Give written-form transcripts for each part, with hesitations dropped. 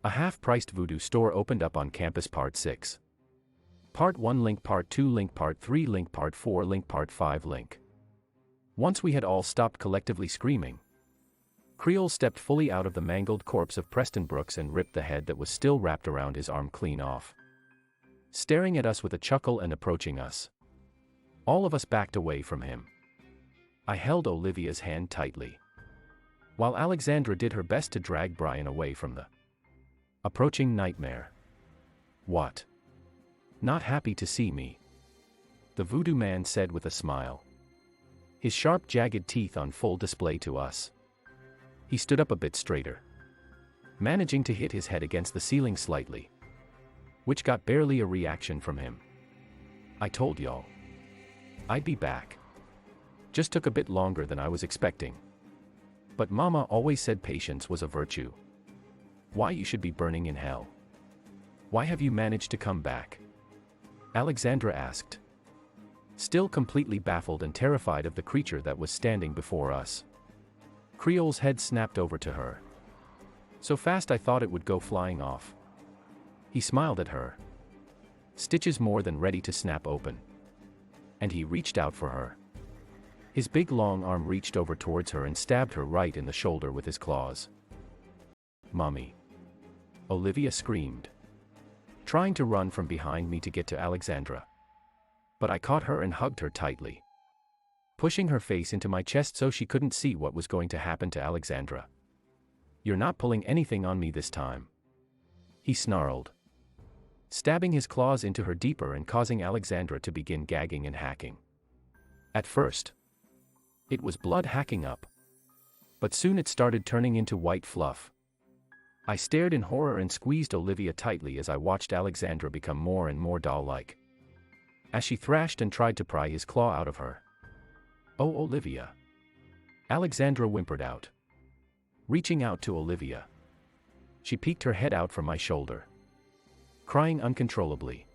A half-priced Voodoo store opened up on campus. Part 6. Part 1 link, Part 2 link, Part 3 link, Part 4 link, Part 5 link. Once we had all stopped collectively screaming, Creole stepped fully out of the mangled corpse of Preston Brooks and ripped the head that was still wrapped around his arm clean off. Staring at us with a chuckle and approaching us. All of us backed away from him. I held Olivia's hand tightly, while Alexandra did her best to drag Brian away from the approaching nightmare. "What? Not happy to see me?" the Voodoo man said with a smile, his sharp, jagged teeth on full display to us. He stood up a bit straighter, managing to hit his head against the ceiling slightly, which got barely a reaction from him. "I told y'all I'd be back. Just took a bit longer than I was expecting. But Mama always said patience was a virtue. Why you should be burning in hell. Why have you managed to come back?" Alexandra asked, still completely baffled and terrified of the creature that was standing before us. Creole's head snapped over to her, so fast I thought it would go flying off. He smiled at her, stitches more than ready to snap open, and he reached out for her. His big long arm reached over towards her and stabbed her right in the shoulder with his claws. "Mommy!" Olivia screamed, trying to run from behind me to get to Alexandra. But I caught her and hugged her tightly, pushing her face into my chest so she couldn't see what was going to happen to Alexandra. "You're not pulling anything on me this time," he snarled, stabbing his claws into her deeper and causing Alexandra to begin gagging and hacking. At first, it was blood hacking up, but soon it started turning into white fluff. I stared in horror and squeezed Olivia tightly as I watched Alexandra become more and more doll-like, as she thrashed and tried to pry his claw out of her. "Oh, Olivia!" Alexandra whimpered out, reaching out to Olivia. She peeked her head out from my shoulder, crying uncontrollably,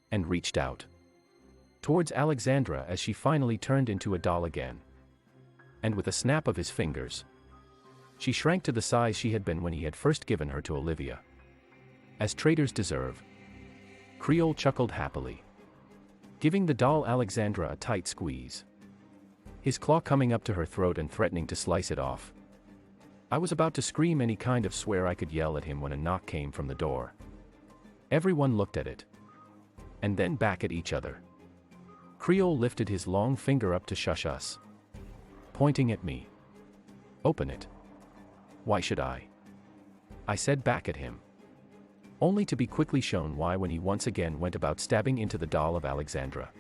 and reached out towards Alexandra as she finally turned into a doll again. And with a snap of his fingers, she shrank to the size she had been when he had first given her to Olivia. "As traitors deserve." Creole chuckled happily, giving the doll Alexandra a tight squeeze, his claw coming up to her throat and threatening to slice it off. I was about to scream any kind of swear I could yell at him when a knock came from the door. Everyone looked at it, and then back at each other. Creole lifted his long finger up to shush us, pointing at me. "Open it." "Why should I?" I said back at him, only to be quickly shown why when he once again went about stabbing into the doll of Alexandra.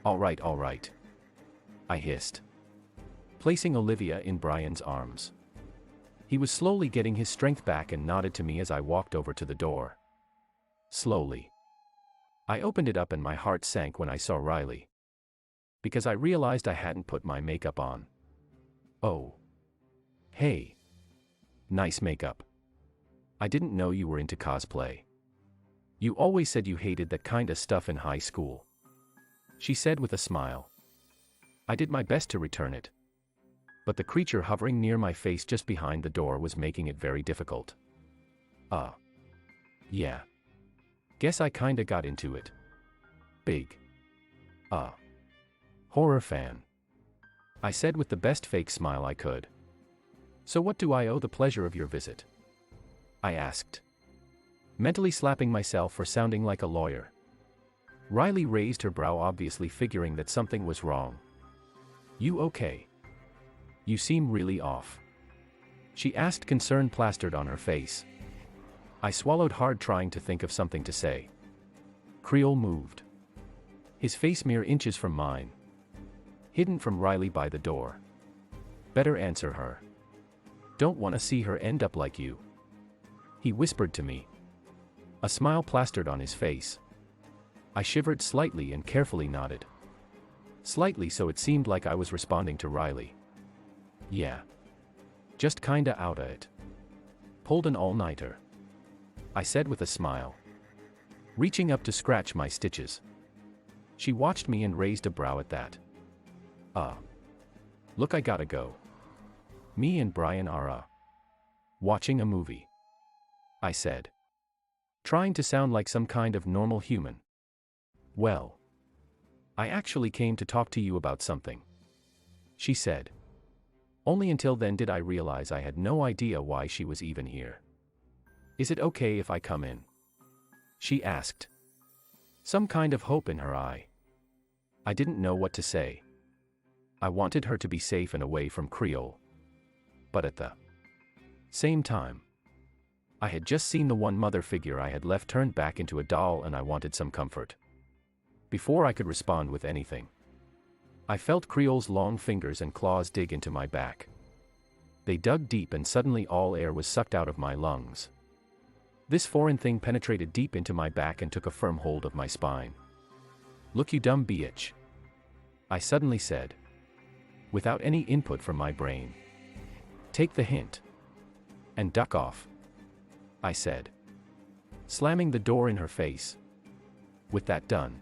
All right, I hissed, placing Olivia in Brian's arms. He was slowly getting his strength back and nodded to me as I walked over to the door. Slowly, I opened it up and my heart sank when I saw Riley, because I realized I hadn't put my makeup on. "Oh. Hey. Nice makeup. I didn't know you were into cosplay. You always said you hated that kinda stuff in high school," she said with a smile. I did my best to return it, but the creature hovering near my face just behind the door was making it very difficult. Yeah. Guess I kinda got into it. Big. Horror fan," I said with the best fake smile I could. "So what do I owe the pleasure of your visit?" I asked, mentally slapping myself for sounding like a lawyer. Riley raised her brow, obviously figuring that something was wrong. "You okay? You seem really off," she asked, concern plastered on her face. I swallowed hard, trying to think of something to say. Creole moved, his face mere inches from mine, hidden from Riley by the door. "Better answer her. Don't want to see her end up like you," he whispered to me. A smile plastered on his face. I shivered slightly and carefully nodded, slightly so it seemed like I was responding to Riley. "Yeah. Just kinda outta it. Pulled an all-nighter," I said with a smile, reaching up to scratch my stitches. She watched me and raised a brow at that. Look, I gotta go. Me and Brian are, watching a movie. I said, trying to sound like some kind of normal human. Well, I actually came to talk to you about something, she said. Only until then did I realize I had no idea why she was even here. Is it okay if I come in? She asked. Some kind of hope in her eye. I didn't know what to say. I wanted her to be safe and away from Creole. But at the same time, I had just seen the one mother figure I had left turned back into a doll, and I wanted some comfort. Before I could respond with anything, I felt Creole's long fingers and claws dig into my back. They dug deep, and suddenly all air was sucked out of my lungs. This foreign thing penetrated deep into my back and took a firm hold of my spine. "Look, you dumb bitch," I suddenly said, without any input from my brain. "Take the hint and duck off," I said, slamming the door in her face. With that done,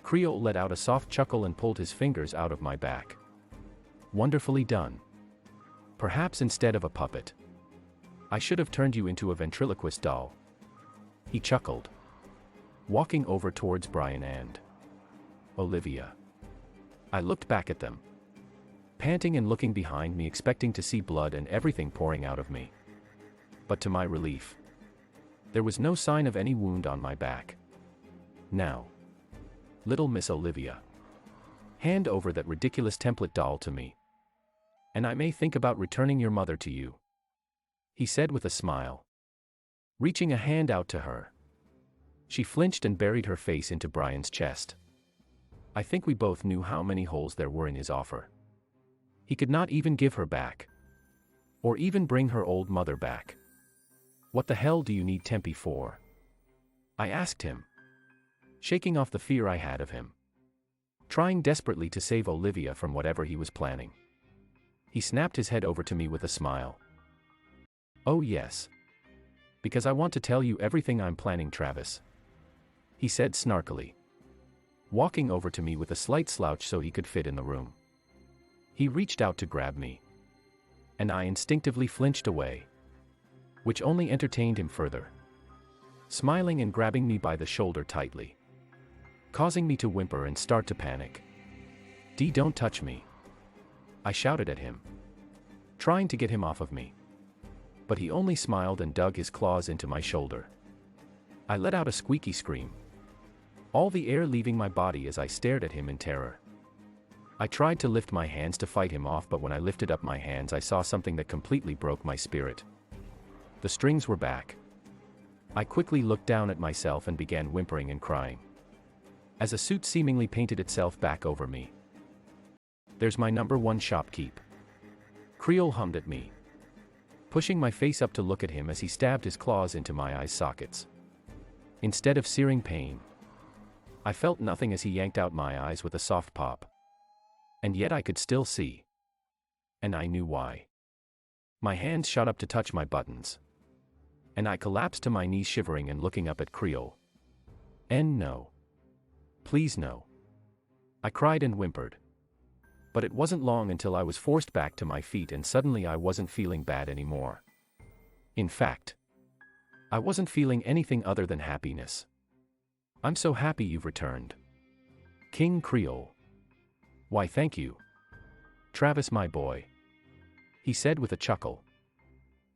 Creole let out a soft chuckle and pulled his fingers out of my back. "Wonderfully done. Perhaps instead of a puppet, I should have turned you into a ventriloquist doll," he chuckled, walking over towards Brian and Olivia. I looked back at them, panting and looking behind me, expecting to see blood and everything pouring out of me. But to my relief, there was no sign of any wound on my back. "Now, little Miss Olivia, hand over that ridiculous template doll to me, and I may think about returning your mother to you," he said with a smile, reaching a hand out to her. She flinched and buried her face into Brian's chest. I think we both knew how many holes there were in his offer. He could not even give her back, or even bring her old mother back. "What the hell do you need Tempe for?" I asked him, shaking off the fear I had of him, trying desperately to save Olivia from whatever he was planning. He snapped his head over to me with a smile. "Oh yes. Because I want to tell you everything I'm planning, Travis," he said snarkily, walking over to me with a slight slouch so he could fit in the room. He reached out to grab me, and I instinctively flinched away, which only entertained him further, smiling and grabbing me by the shoulder tightly, causing me to whimper and start to panic. Don't touch me," I shouted at him, trying to get him off of me. But he only smiled and dug his claws into my shoulder. I let out a squeaky scream, all the air leaving my body as I stared at him in terror. I tried to lift my hands to fight him off, but when I lifted up my hands I saw something that completely broke my spirit. The strings were back. I quickly looked down at myself and began whimpering and crying, as a suit seemingly painted itself back over me. "There's my #1 shopkeep," Creole hummed at me, pushing my face up to look at him as he stabbed his claws into my eye sockets. Instead of searing pain, I felt nothing as he yanked out my eyes with a soft pop. And yet I could still see. And I knew why. My hands shot up to touch my buttons, and I collapsed to my knees, shivering and looking up at Creole. "No. Please no," I cried and whimpered. But it wasn't long until I was forced back to my feet, and suddenly I wasn't feeling bad anymore. In fact, I wasn't feeling anything other than happiness. "I'm so happy you've returned, King Creole." "Why, thank you, Travis, my boy," he said with a chuckle,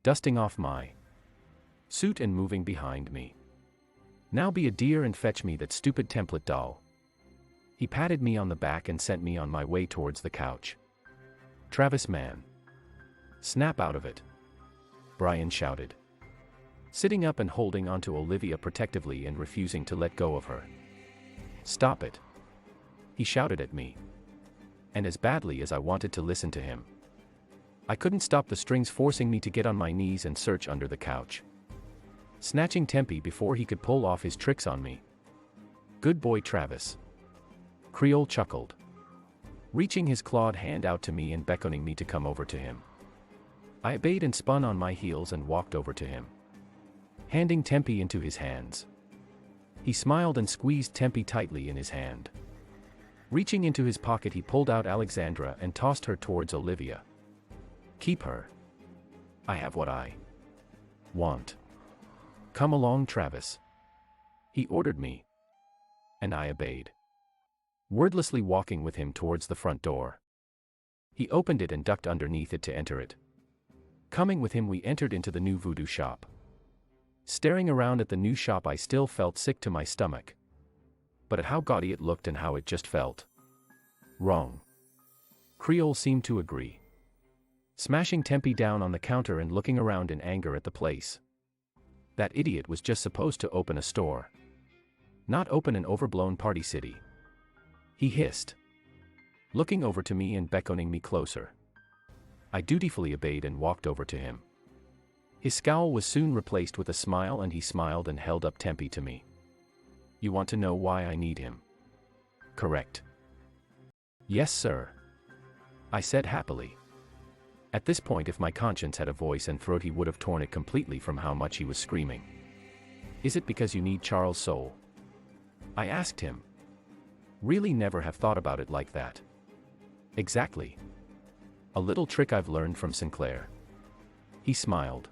dusting off my suit and moving behind me. "Now be a dear and fetch me that stupid template doll." He patted me on the back and sent me on my way towards the couch. "Travis, man, snap out of it," Brian shouted, sitting up and holding onto Olivia protectively and refusing to let go of her. "Stop it," he shouted at me, and as badly as I wanted to listen to him, I couldn't stop the strings forcing me to get on my knees and search under the couch, snatching Tempe before he could pull off his tricks on me. "Good boy, Travis," Creole chuckled, reaching his clawed hand out to me and beckoning me to come over to him. I obeyed and spun on my heels and walked over to him, handing Tempe into his hands. He smiled and squeezed Tempe tightly in his hand. Reaching into his pocket, he pulled out Alexandra and tossed her towards Olivia. "Keep her. I have what I want," "Come along, Travis," he ordered me. And I obeyed, wordlessly walking with him towards the front door. He opened it and ducked underneath it to enter it. Coming with him, we entered into the new Voodoo shop. Staring around at the new shop, I still felt sick to my stomach. But at how gaudy it looked and how it just felt wrong. Creole seemed to agree, smashing Tempe down on the counter and looking around in anger at the place. That idiot was just supposed to open a store, not open an overblown party city, he hissed, looking over to me and beckoning me closer. I dutifully obeyed and walked over to him. His scowl was soon replaced with a smile, and he smiled and held up Tempe to me. "You want to know why I need him, correct?" "Yes, sir," I said happily. At this point, if my conscience had a voice and throat, he would have torn it completely from how much he was screaming. "Is it because you need Charles' soul?" I asked him. Really never have thought about it like that. "Exactly. A little trick I've learned from Sinclair." He smiled,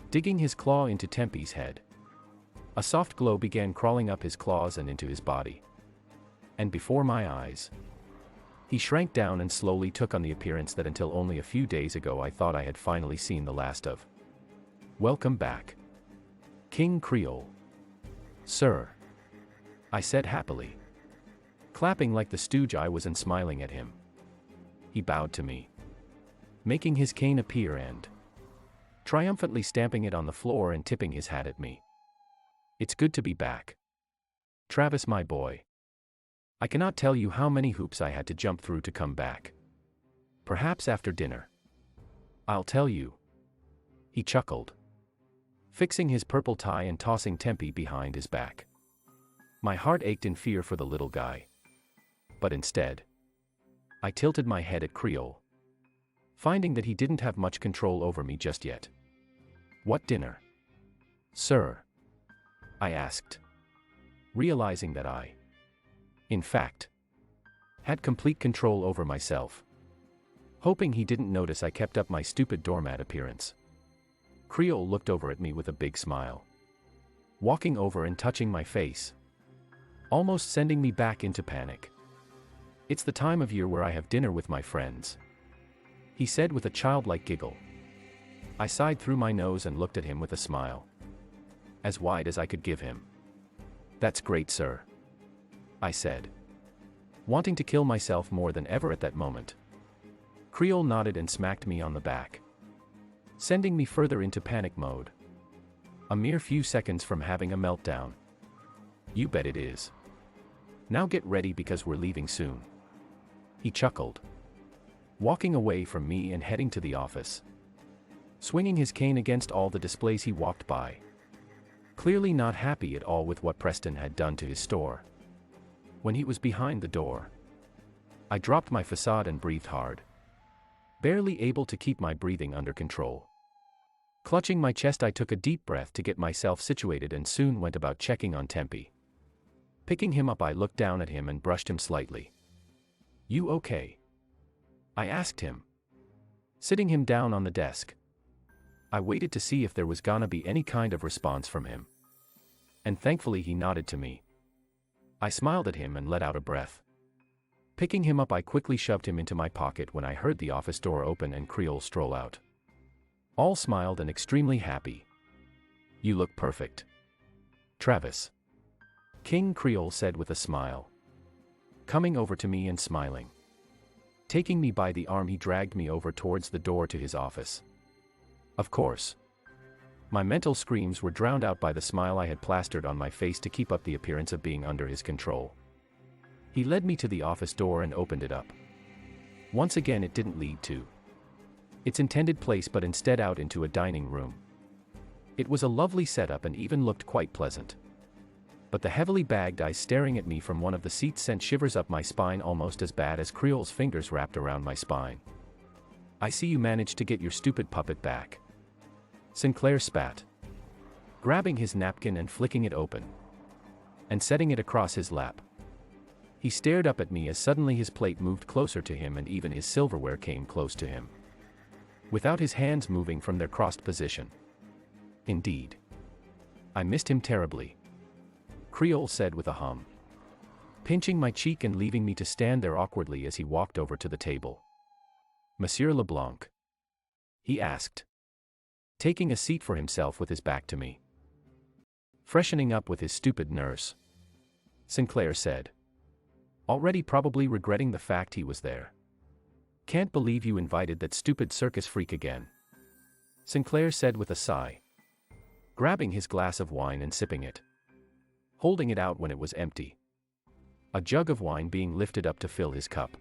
digging his claw into Tempe's head. A soft glow began crawling up his claws and into his body. And before my eyes, he shrank down and slowly took on the appearance that until only a few days ago I thought I had finally seen the last of. "Welcome back, King Creole." "Sir," I said happily, clapping like the stooge I was and smiling at him. He bowed to me, making his cane appear and triumphantly stamping it on the floor and tipping his hat at me. "It's good to be back, Travis, my boy. I cannot tell you how many hoops I had to jump through to come back. Perhaps after dinner I'll tell you." He chuckled, fixing his purple tie and tossing Tempe behind his back. My heart ached in fear for the little guy. But instead, I tilted my head at Creole, finding that he didn't have much control over me just yet. "What dinner, sir?" I asked, realizing that I, in fact, had complete control over myself. Hoping he didn't notice I kept up my stupid doormat appearance. Creole looked over at me with a big smile, walking over and touching my face, almost sending me back into panic. "It's the time of year where I have dinner with my friends," he said with a childlike giggle. I sighed through my nose and looked at him with a smile, as wide as I could give him. "That's great, sir," I said, wanting to kill myself more than ever at that moment. Creole nodded and smacked me on the back, sending me further into panic mode. A mere few seconds from having a meltdown. "You bet it is. Now get ready because we're leaving soon." He chuckled, walking away from me and heading to the office, swinging his cane against all the displays he walked by, clearly not happy at all with what Preston had done to his store. When he was behind the door, I dropped my facade and breathed hard, barely able to keep my breathing under control. Clutching my chest, I took a deep breath to get myself situated and soon went about checking on Tempe. Picking him up, I looked down at him and brushed him slightly. "You okay?" I asked him, sitting him down on the desk. I waited to see if there was gonna be any kind of response from him, and thankfully he nodded to me. I smiled at him and let out a breath. Picking him up, I quickly shoved him into my pocket when I heard the office door open and Creole stroll out. All smiled and extremely happy. "You look perfect, Travis," King Creole said with a smile, coming over to me and smiling. Taking me by the arm, he dragged me over towards the door to his office. Of course, my mental screams were drowned out by the smile I had plastered on my face to keep up the appearance of being under his control. He led me to the office door and opened it up. Once again, it didn't lead to its intended place but instead out into a dining room. It was a lovely setup and even looked quite pleasant. But the heavily bagged eyes staring at me from one of the seats sent shivers up my spine almost as bad as Creole's fingers wrapped around my spine. "I see you managed to get your stupid puppet back," Sinclair spat, grabbing his napkin and flicking it open, and setting it across his lap. He stared up at me as suddenly his plate moved closer to him and even his silverware came close to him, without his hands moving from their crossed position. Indeed, I missed him terribly, Creole said with a hum, pinching my cheek and leaving me to stand there awkwardly as he walked over to the table. Monsieur Leblanc? He asked, taking a seat for himself with his back to me. Freshening up with his stupid nurse, Sinclair said, already probably regretting the fact he was there. Can't believe you invited that stupid circus freak again, Sinclair said with a sigh, grabbing his glass of wine and sipping it, holding it out when it was empty. A jug of wine being lifted up to fill his cup.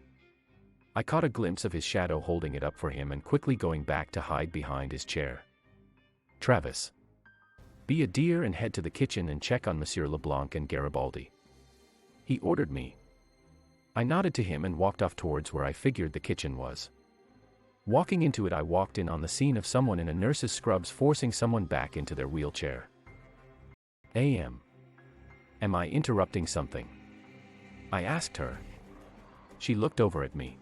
I caught a glimpse of his shadow holding it up for him and quickly going back to hide behind his chair. Travis, be a dear and head to the kitchen and check on Monsieur Leblanc and Garibaldi, he ordered me. I nodded to him and walked off towards where I figured the kitchen was. Walking into it, I walked in on the scene of someone in a nurse's scrubs forcing someone back into their wheelchair. Am I interrupting something? I asked her. She looked over at me.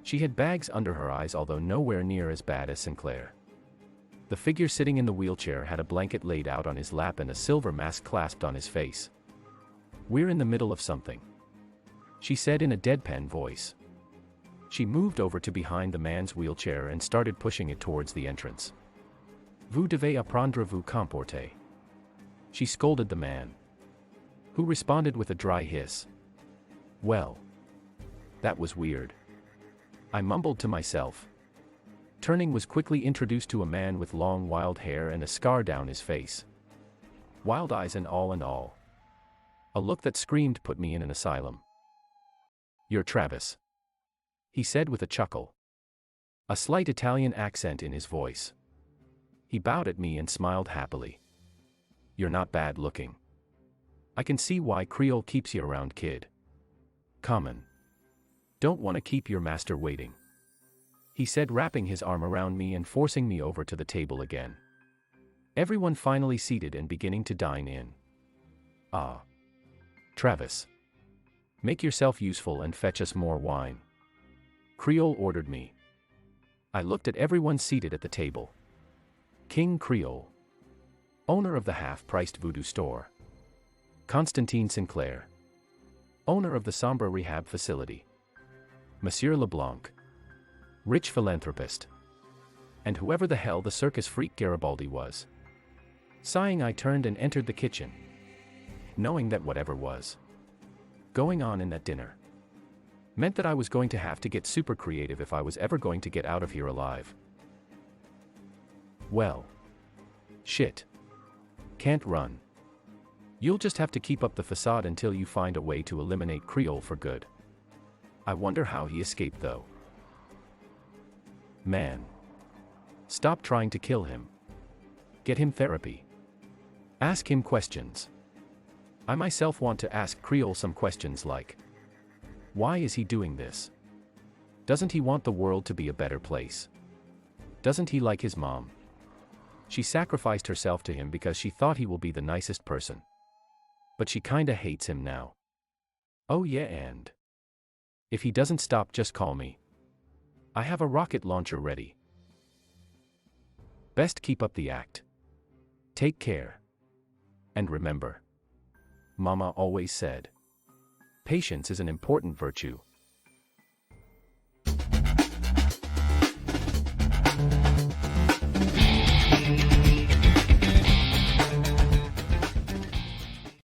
She had bags under her eyes, although nowhere near as bad as Sinclair. The figure sitting in the wheelchair had a blanket laid out on his lap and a silver mask clasped on his face. We're in the middle of something, she said in a deadpan voice. She moved over to behind the man's wheelchair and started pushing it towards the entrance. Vous devez apprendre vous comporter, she scolded the man, who responded with a dry hiss. Well, that was weird, I mumbled to myself. Turning, was quickly introduced to a man with long wild hair and a scar down his face. Wild eyes and all. A look that screamed put me in an asylum. You're Travis, he said with a chuckle, a slight Italian accent in his voice. He bowed at me and smiled happily. You're not bad looking. I can see why Creole keeps you around, kid. Common. Don't want to keep your master waiting, he said, wrapping his arm around me and forcing me over to the table again. Everyone finally seated and beginning to dine in. Ah. Travis, make yourself useful and fetch us more wine, Creole ordered me. I looked at everyone seated at the table. King Creole, owner of the half-priced Voodoo store. Constantine Sinclair, owner of the Sombra rehab facility. Monsieur Leblanc, rich philanthropist. And whoever the hell the circus freak Garibaldi was. Sighing, I turned and entered the kitchen, knowing that whatever was going on in that dinner meant that I was going to have to get super creative if I was ever going to get out of here alive. Well, shit. Can't run. You'll just have to keep up the facade until you find a way to eliminate Creole for good. I wonder how he escaped though. Man. Stop trying to kill him. Get him therapy. Ask him questions. I myself want to ask Creole some questions like, why is he doing this? Doesn't he want the world to be a better place? Doesn't he like his mom? She sacrificed herself to him because she thought he will be the nicest person. But she kinda hates him now. Oh yeah, and if he doesn't stop, just call me. I have a rocket launcher ready. Best keep up the act. Take care. And remember, Mama always said, patience is an important virtue.